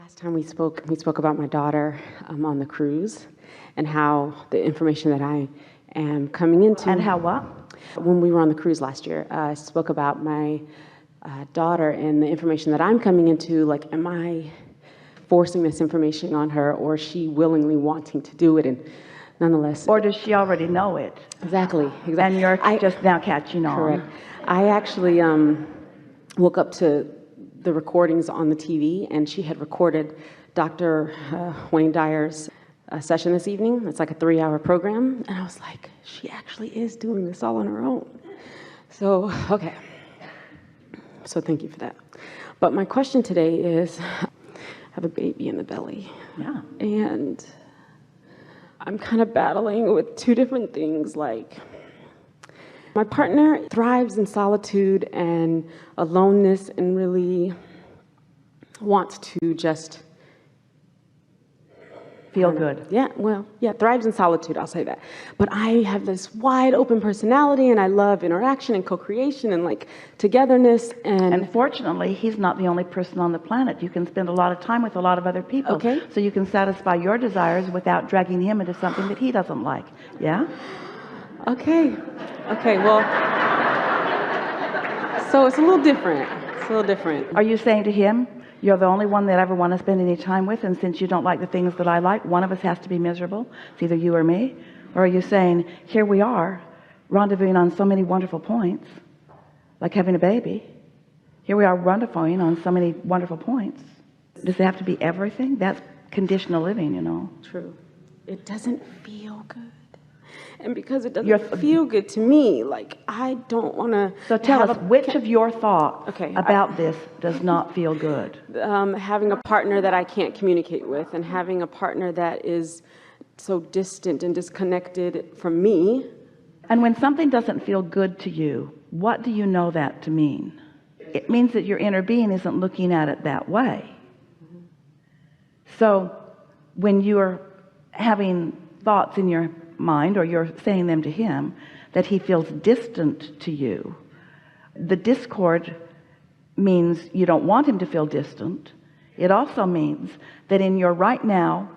Last time we spoke about my daughter on the cruise and how the information that I am coming into. And how what? When we were on the cruise last year, I spoke about my daughter and the information that I'm coming into. Like, am I forcing this information on her, or is she willingly wanting to do it? And nonetheless, or does she already know it? Exactly. And you're just now catching on. Correct. I actually woke up to the recordings on the TV, and she had recorded Dr. Wayne Dyer's session this evening. It's like a 3-hour program, and I was like, she actually is doing this all on her own. So, okay. So thank you for that. But my question today is, I have a baby in the belly. Yeah. And I'm kind of battling with two different things. Like, my partner thrives in solitude and aloneness and really wants to just feel good. Thrives in solitude, I'll say that. But I have this wide open personality, and I love interaction and co-creation and like togetherness. And fortunately, he's not the only person on the planet. You can spend a lot of time with a lot of other people. Okay. So you can satisfy your desires without dragging him into something that he doesn't like. Yeah? Okay, well, so it's a little different. Are you saying to him, you're the only one that I ever want to spend any time with, and since you don't like the things that I like, one of us has to be miserable? It's either you or me. Or are you saying, here we are, rendezvousing on so many wonderful points, like having a baby. Here we are rendezvousing on so many wonderful points. Does it have to be everything? That's conditional living, you know. True. It doesn't feel good. And because it doesn't feel good to me, like, I don't want to. So tell us, which of your thoughts about this does not feel good? Having a partner that I can't communicate with, and having a partner that is so distant and disconnected from me. And when something doesn't feel good to you, what do you know that to mean? It means that your inner being isn't looking at it that way. So when you're having thoughts in your mind, or you're saying them to him, that he feels distant to you, the discord means you don't want him to feel distant. It also means that in your right now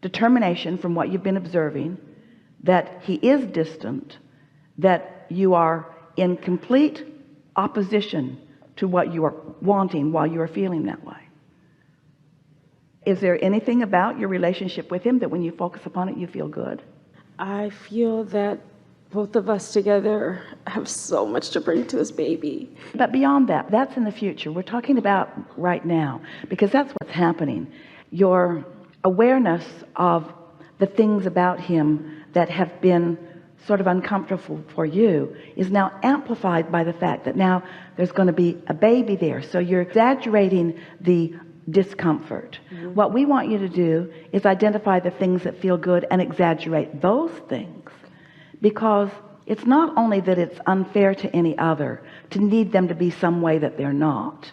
determination from what you've been observing, that he is distant, that you are in complete opposition to what you are wanting while you are feeling that way. Is there anything about your relationship with him that when you focus upon it you feel good? I feel that both of us together have so much to bring to this baby. But beyond that, that's in the future. We're talking about right now, because that's what's happening. Your awareness of the things about him that have been sort of uncomfortable for you is now amplified by the fact that now there's going to be a baby there. So you're exaggerating the discomfort. What we want you to do is identify the things that feel good and exaggerate those things, because it's not only that it's unfair to any other to need them to be some way that they're not,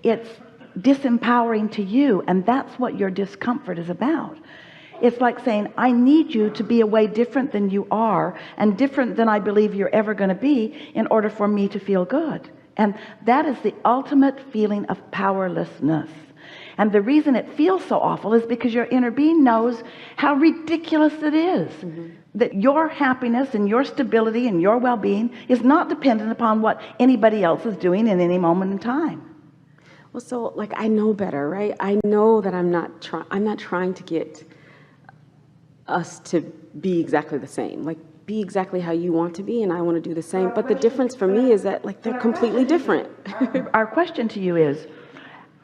it's disempowering to you, and that's what your discomfort is about. It's like saying, I need you to be a way different than you are, and different than I believe you're ever going to be, in order for me to feel good. And that is the ultimate feeling of powerlessness. And the reason it feels so awful is because your inner being knows how ridiculous it is. That your happiness and your stability and your well-being is not dependent upon what anybody else is doing in any moment in time. Well, so like, I know better, right? I know that I'm not trying to get us to be exactly the same. Like, be exactly how you want to be, and I want to do the same. But the difference for me is that, like, they're completely different. Our question to you is,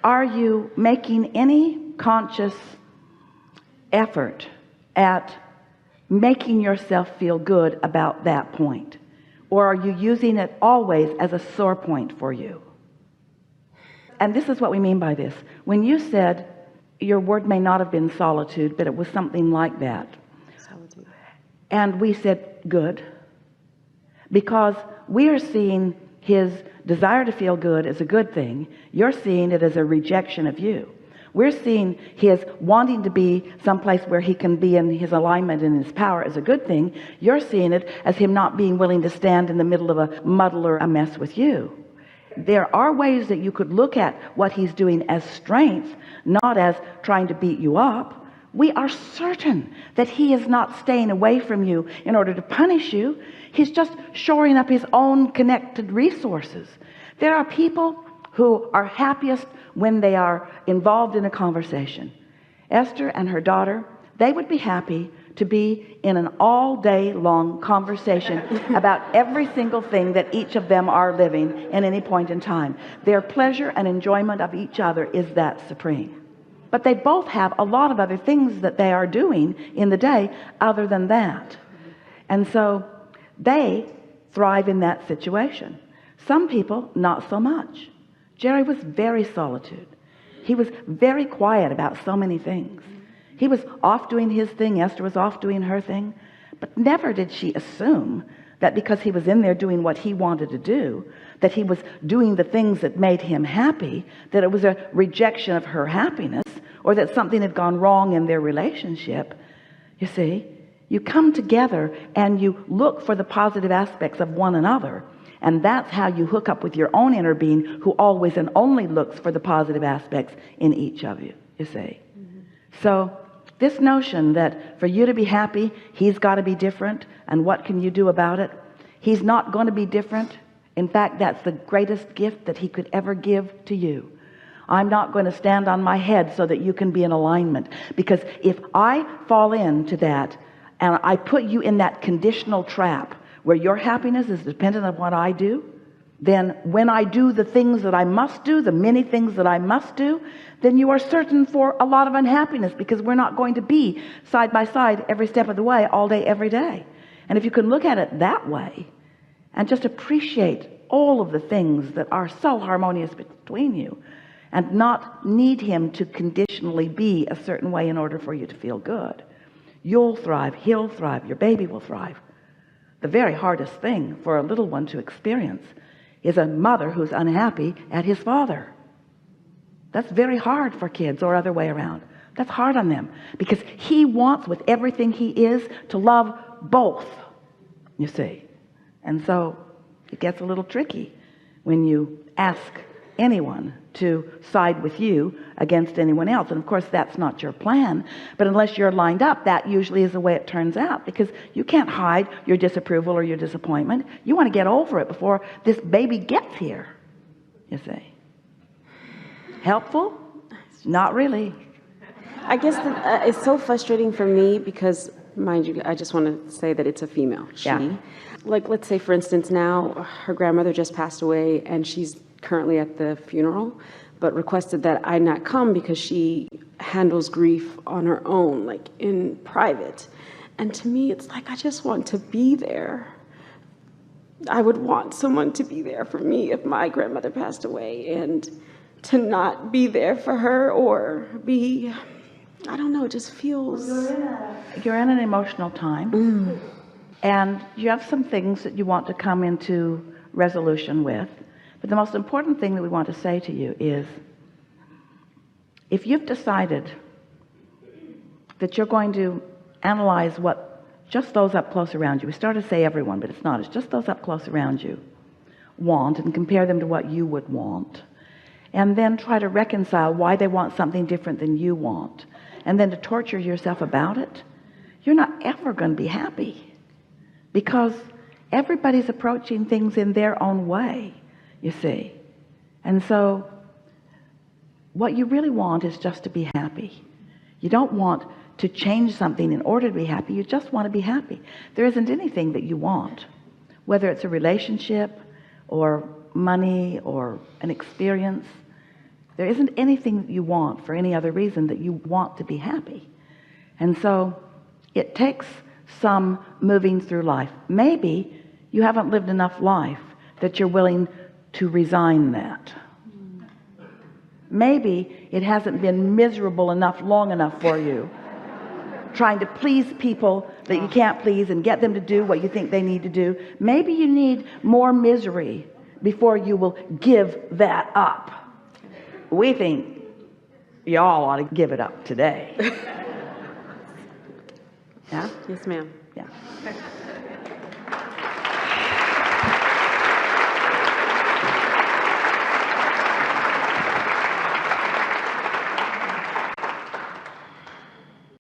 are you making any conscious effort at making yourself feel good about that point? Or are you using it always as a sore point for you? And this is what we mean by this. When you said, your word may not have been solitude, but it was something like that. Solitude. And we said, good. Because we are seeing his desire to feel good as a good thing. You're seeing it as a rejection of you. We're seeing his wanting to be someplace where he can be in his alignment and his power as a good thing. You're seeing it as him not being willing to stand in the middle of a muddle or a mess with you. There are ways that you could look at what he's doing as strength, not as trying to beat you up. We are certain that he is not staying away from you in order to punish you. He's just shoring up his own connected resources. There are people who are happiest when they are involved in a conversation. Esther and her daughter, they would be happy to be in an all-day long conversation about every single thing that each of them are living at any point in time. Their pleasure and enjoyment of each other is that supreme. But they both have a lot of other things that they are doing in the day other than that. And so they thrive in that situation. Some people, not so much. Jerry was very solitude. He was very quiet about so many things. He was off doing his thing. Esther was off doing her thing. But never did she assume that because he was in there doing what he wanted to do, that he was doing the things that made him happy, that it was a rejection of her happiness, or that something had gone wrong in their relationship. You see, you come together and you look for the positive aspects of one another, and that's how you hook up with your own inner being, who always and only looks for the positive aspects in each of you, you see. So this notion that for you to be happy, he's got to be different, and what can you do about it? He's not going to be different. In fact, that's the greatest gift that he could ever give to you. I'm not going to stand on my head so that you can be in alignment, because if I fall into that and I put you in that conditional trap where your happiness is dependent on what I do, then when I do the things that I must do, the many things that I must do, then you are certain for a lot of unhappiness, because we're not going to be side by side every step of the way, all day, every day. And if you can look at it that way and just appreciate all of the things that are so harmonious between you, and not need him to conditionally be a certain way in order for you to feel good, you'll thrive, he'll thrive, your baby will thrive. The very hardest thing for a little one to experience is a mother who's unhappy at his father. That's very hard for kids, or other way around. That's hard on them, because he wants with everything he is to love both, you see. And so it gets a little tricky when you ask anyone to side with you against anyone else. And of course that's not your plan, but unless you're lined up, that usually is the way it turns out, because you can't hide your disapproval or your disappointment. You want to get over it before this baby gets here, you see. Helpful? Not really. I guess it's so frustrating for me because, mind you, I just want to say that it's a female, she. Yeah. Like, let's say, for instance, now her grandmother just passed away and she's currently at the funeral, but requested that I not come because she handles grief on her own, like in private. And to me, it's like, I just want to be there. I would want someone to be there for me if my grandmother passed away, and to not be there for her or be, I don't know, it just feels... You're in an emotional time, and you have some things that you want to come into resolution with. But the most important thing that we want to say to you is, if you've decided that you're going to analyze what just those up close around you, we started to say everyone, but it's not, it's just those up close around you want, and compare them to what you would want, and then try to reconcile why they want something different than you want, and then to torture yourself about it, you're not ever going to be happy, because everybody's approaching things in their own way, you see. And so what you really want is just to be happy. You don't want to change something in order to be happy. You just want to be happy. There isn't anything that you want, whether it's a relationship or money or an experience. There isn't anything that you want for any other reason that you want to be happy. And so it takes some moving through life. Maybe you haven't lived enough life that you're willing to resign that. Maybe it hasn't been miserable enough long enough for you, trying to please people that you can't please and get them to do what you think they need to do. Maybe you need more misery before you will give that up. We think y'all ought to give it up today. Yeah? Yes, ma'am. Yeah.